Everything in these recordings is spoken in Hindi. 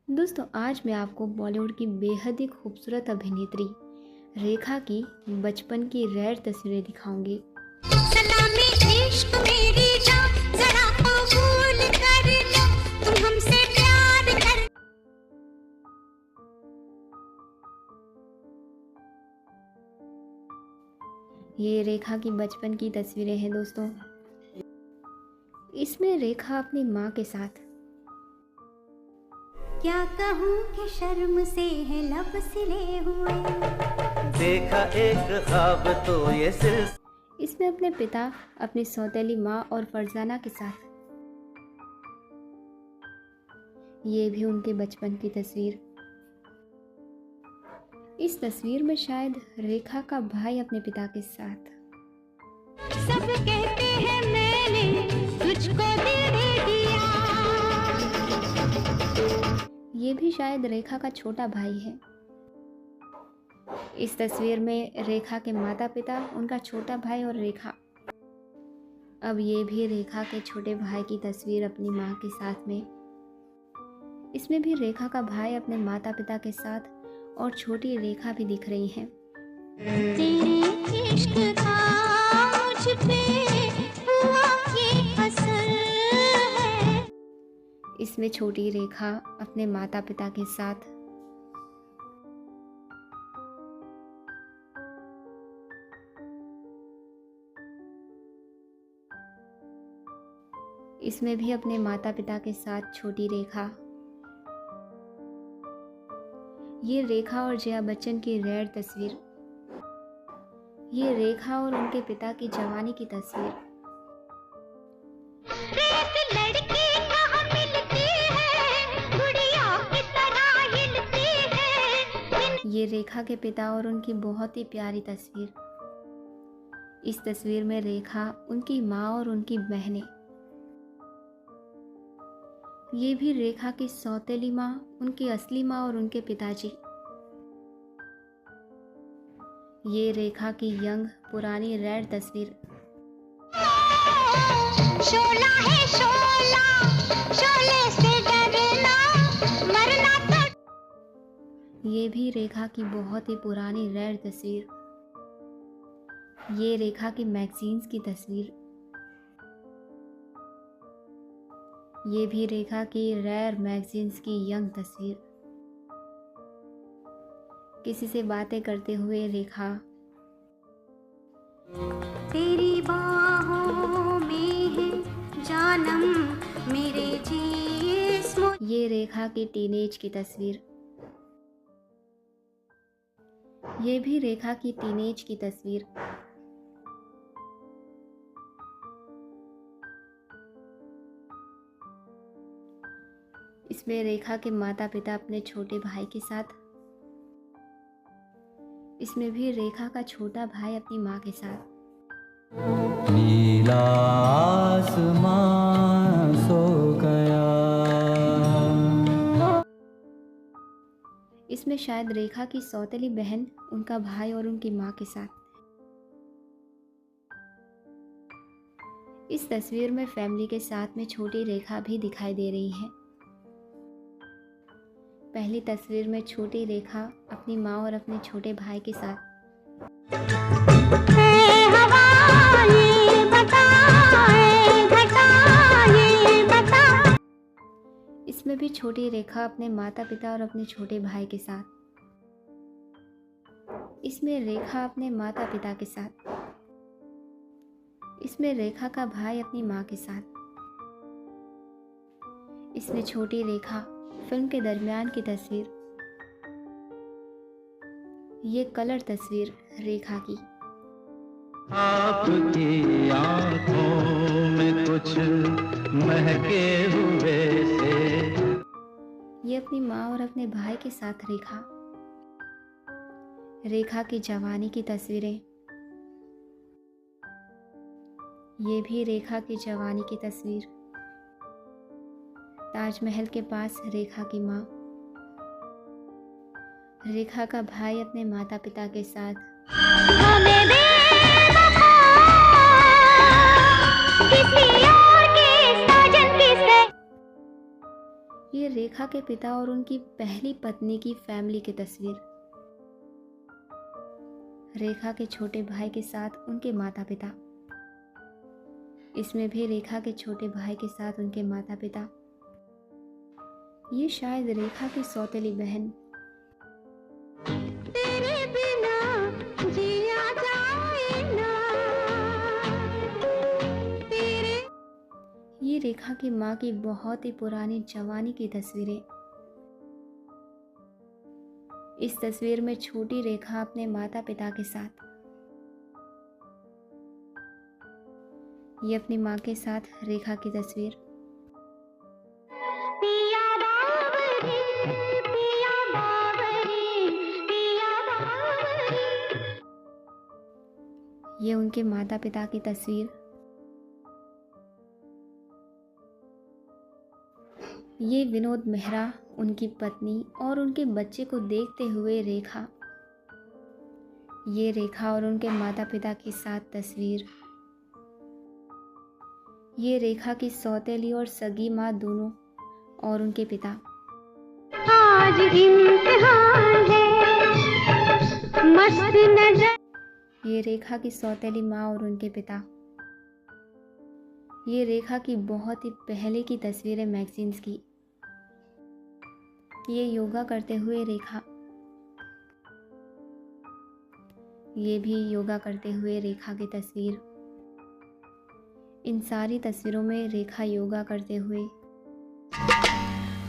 दोस्तों, आज मैं आपको बॉलीवुड की बेहद ही खूबसूरत अभिनेत्री रेखा की बचपन की रेयर तस्वीरें दिखाऊंगी। सलामी इश्क मेरी जान जरा कबूल कर लो, तुम हमसे प्यार कर। ये रेखा की बचपन की तस्वीरें हैं दोस्तों। इसमें रेखा अपनी माँ के साथ, क्या कहूँ कि शर्म से है लब सिले हुए। देखा एक ख्वाब तो ये सिर्फ। इसमें अपने पिता, अपनी सौतेली माँ और फरजाना के साथ। ये भी उनके बचपन की तस्वीर। इस तस्वीर में शायद रेखा का भाई अपने पिता के साथ। सब कहते हैं मैंने तुझको दिल दे दिया। ये भी शायद रेखा का छोटा भाई है। इस तस्वीर में रेखा के माता पिता, उनका छोटा भाई और रेखा। अब ये भी रेखा के छोटे भाई की तस्वीर अपनी माँ के साथ में। इसमें भी रेखा का भाई अपने माता पिता के साथ और छोटी रेखा भी दिख रही हैं। तेरे इश्क का मुझ पे हुआ ये असर है। इसमें छोटी रेखा अपने माता पिता के साथ। इसमें भी अपने माता पिता के साथ छोटी रेखा। ये रेखा और जया बच्चन की रेयर तस्वीर। ये रेखा और उनके पिता की जवानी की तस्वीर। रेत लड़की कहाँ मिलती है, गुड़िया की तरह हिलती है। ये रेखा के पिता और उनकी बहुत ही प्यारी तस्वीर। इस तस्वीर में रेखा, उनकी माँ और उनकी बहनें। ये भी रेखा की सौतेली माँ, उनकी असली माँ और उनके पिताजी। ये रेखा की यंग पुरानी रेयर तस्वीर। शोला है शोला, शोले से डरना मरना तो। ये भी रेखा की बहुत ही पुरानी रेयर तस्वीर। ये रेखा की मैगजीन्स की तस्वीर। ये भी रेखा की रेयर मैगजीन्स की यंग तस्वीर। किसी से बातें करते हुए रेखा। तेरी बाहों में है जानम मेरे जिस्म। ये रेखा की टीनेज की तस्वीर। ये भी रेखा की टीनेज की तस्वीर। इसमें रेखा के माता पिता अपने छोटे भाई के साथ। इसमें भी रेखा का छोटा भाई अपनी माँ के साथ। नीला आसमान सो गया। इसमें शायद रेखा की सौतेली बहन, उनका भाई और उनकी माँ के साथ। इस तस्वीर में फैमिली के साथ में छोटी रेखा भी दिखाई दे रही है। पहली तस्वीर में छोटी रेखा अपनी माँ और अपने छोटे भाई के साथ। इसमें भी छोटी रेखा अपने माता पिता और अपने छोटे भाई के साथ। इसमें रेखा अपने माता पिता के साथ। इसमें रेखा का भाई अपनी माँ के साथ। इसमें छोटी रेखा फिल्म के दरमियान की तस्वीर। ये कलर तस्वीर रेखा की। आपकी आंखों में कुछ महके हुए से। ये अपनी माँ और अपने भाई के साथ रेखा। रेखा की जवानी की तस्वीरें। ये भी रेखा की जवानी की तस्वीर। ताजमहल के पास रेखा की माँ। रेखा का भाई अपने माता पिता के साथ। ये रेखा के पिता और उनकी पहली पत्नी की फैमिली की तस्वीर। रेखा के छोटे भाई के साथ उनके माता पिता। इसमें भी रेखा के छोटे भाई के साथ उनके माता पिता। ये शायद रेखा की सौतेली बहन। तेरे बिना जिया जाए ना, तेरे ये रेखा की माँ की बहुत ही पुरानी जवानी की तस्वीरें। इस तस्वीर में छोटी रेखा अपने माता पिता के साथ। ये अपनी माँ के साथ रेखा की तस्वीर। पिया बावरी, पिया बावरी, पिया बावरी। ये उनके माता पिता की तस्वीर। ये विनोद मेहरा, उनकी पत्नी और उनके बच्चे को देखते हुए रेखा। ये रेखा और उनके माता पिता के साथ तस्वीर। ये रेखा की सौतेली और सगी माँ दोनों और उनके पिता। आज इम्तिहान है, मस्त नजर। ये रेखा की सौतेली माँ और उनके पिता। ये रेखा की बहुत ही पहले की तस्वीरें मैगजीन्स की। ये योगा करते हुए रेखा। ये भी योगा करते हुए रेखा की तस्वीर। इन सारी तस्वीरों में रेखा योगा करते हुए।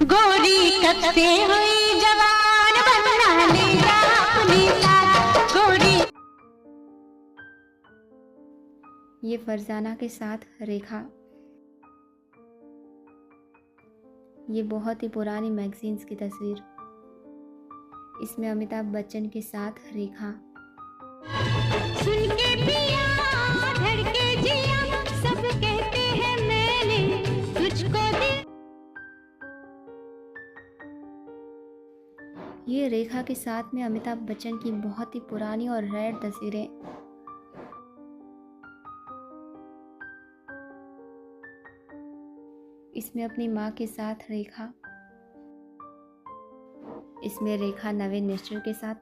गोरी कब से हुई जवान, बना लिया अपने साथ गोरी। ये फरजाना के साथ रेखा। ये बहुत ही पुरानी मैगजीन्स की तस्वीर। इसमें अमिताभ बच्चन के साथ रेखा। सुन के पिया धड़के जिया, सब कहते हैं मैंने तुझको दिया। ये रेखा के साथ में अमिताभ बच्चन की बहुत ही पुरानी और रेयर तस्वीरें। इसमें अपनी माँ के साथ रेखा। इसमें रेखा नवीन निश्चल के साथ।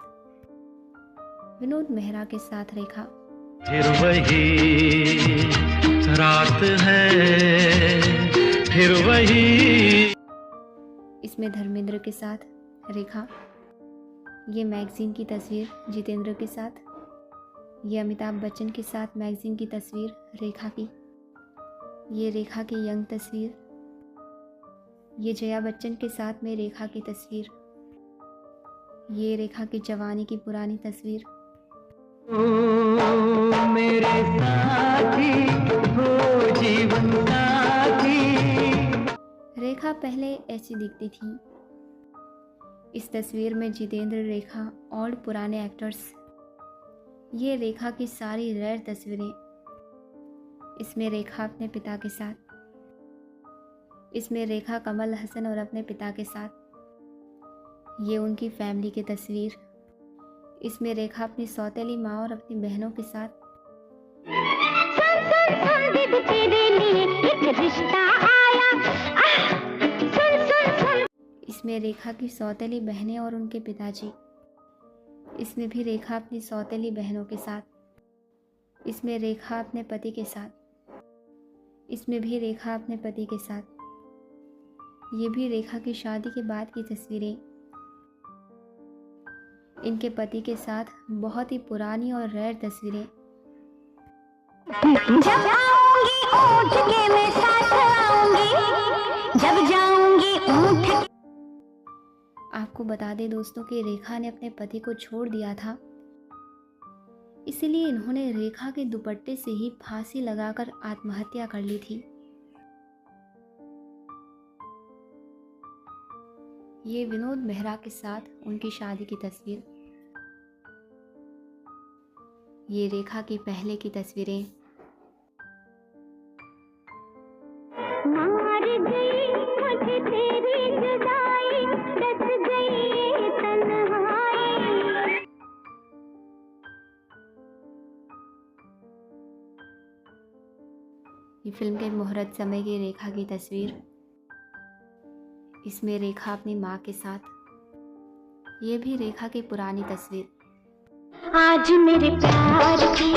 विनोद मेहरा के साथ रेखा। फिर वही रात है, फिर वही। इसमें धर्मेंद्र के साथ रेखा। ये मैगजीन की तस्वीर जितेंद्र के साथ। ये अमिताभ बच्चन के साथ मैगजीन की तस्वीर रेखा की। ये रेखा की यंग तस्वीर। ये जया बच्चन के साथ में रेखा की तस्वीर। ये रेखा की जवानी की पुरानी तस्वीर। ओ मेरे साथी, हो जीवन साथी। रेखा पहले ऐसी दिखती थी। इस तस्वीर में जितेंद्र, रेखा और पुराने एक्टर्स। ये रेखा की सारी रेयर तस्वीरें। इसमें रेखा अपने पिता के साथ। इसमें रेखा कमल हसन और अपने पिता के साथ। ये उनकी फैमिली की तस्वीर। इसमें रेखा अपनी सौतेली माँ और अपनी बहनों के साथ। सुन सुन सुन दीदी, तेरे लिए एक रिश्ता आया। सुन सुन सुन। इसमें रेखा की सौतेली बहनें और उनके पिताजी। इसमें भी रेखा अपनी सौतेली बहनों के साथ। इसमें रेखा अपने पति के साथ। इसमें भी रेखा अपने पति के साथ। ये भी रेखा की शादी के बाद की तस्वीरें। इनके पति के साथ बहुत ही पुरानी और रेयर तस्वीरें। जब आऊंगी ऊँट के मैं साथ आऊंगी, जब जाऊंगी ऊँट के। आपको बता दें दोस्तों कि रेखा ने अपने पति को छोड़ दिया था, इसलिए इन्होंने रेखा के दुपट्टे से ही फांसी लगाकर आत्महत्या कर ली थी। ये विनोद मेहरा के साथ उनकी शादी की तस्वीर। ये रेखा की पहले की तस्वीरें। मार गई मुझे तेरी जुदाई, डस गई ये तन्हाई। ये फिल्म के मुहूर्त समय की रेखा की तस्वीर। इसमें रेखा अपनी माँ के साथ। ये भी रेखा की पुरानी तस्वीर। आज मेरे प्यार की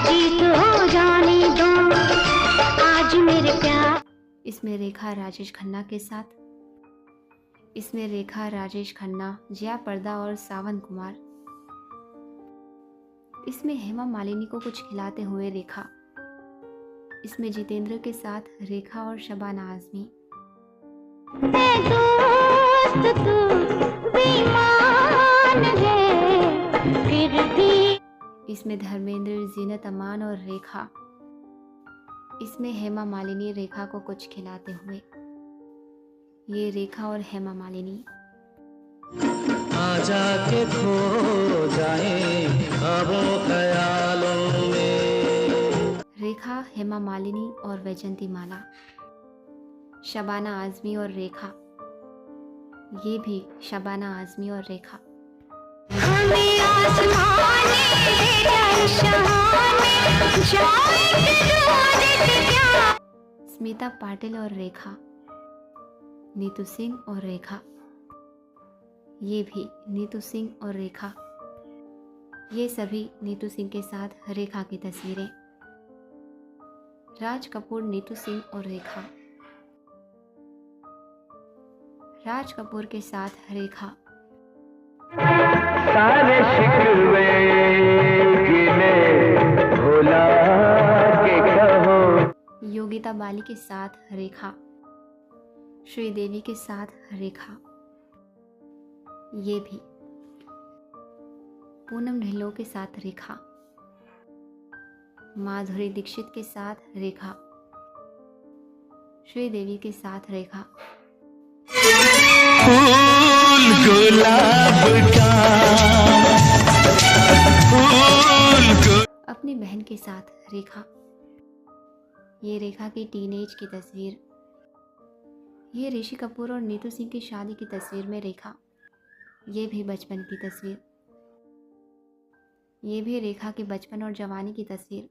जीत हो जाने दो, आज मेरे प्यार। इसमें रेखा राजेश खन्ना के साथ। इसमें रेखा, राजेश खन्ना, जया पर्दा और सावन कुमार। इसमें हेमा मालिनी को कुछ खिलाते हुए रेखा। इसमें जितेंद्र के साथ रेखा और शबाना आजमी। दोस्त तू बेईमान है फिर भी। इसमें धर्मेंद्र, जीनत अमान और रेखा। इसमें हेमा मालिनी रेखा को कुछ खिलाते हुए। ये रेखा और हेमा मालिनी। आजा के खो जाए ख्वाबों ख्यालों में। रेखा, हेमा मालिनी और वैजंती माला। शबाना आजमी और रेखा। ये भी शबाना आजमी और रेखा। हमें आसमाने ले शहाने जाएंगे दूर से क्या। स्मिता पाटिल और रेखा। नीतू सिंह और रेखा। ये भी नीतू सिंह और रेखा। ये सभी नीतू सिंह के साथ रेखा की तस्वीरें। राज कपूर, नीतू सिंह और रेखा। राज कपूर के साथ रेखा। सारे शिकवे गिले भुला के कहो। योगिता बाली के साथ रेखा। श्रीदेवी के साथ रेखा। ये भी पूनम ढिल्लों के साथ रेखा। माधुरी दीक्षित के साथ रेखा। श्रीदेवी के साथ रेखा। फूल गुलाब का फूल। अपनी बहन के साथ रेखा। ये रेखा की टीनेज की तस्वीर। ये ऋषि कपूर और नीतू सिंह की शादी की तस्वीर में रेखा। ये भी बचपन की तस्वीर। ये भी रेखा के बचपन और जवानी की तस्वीर।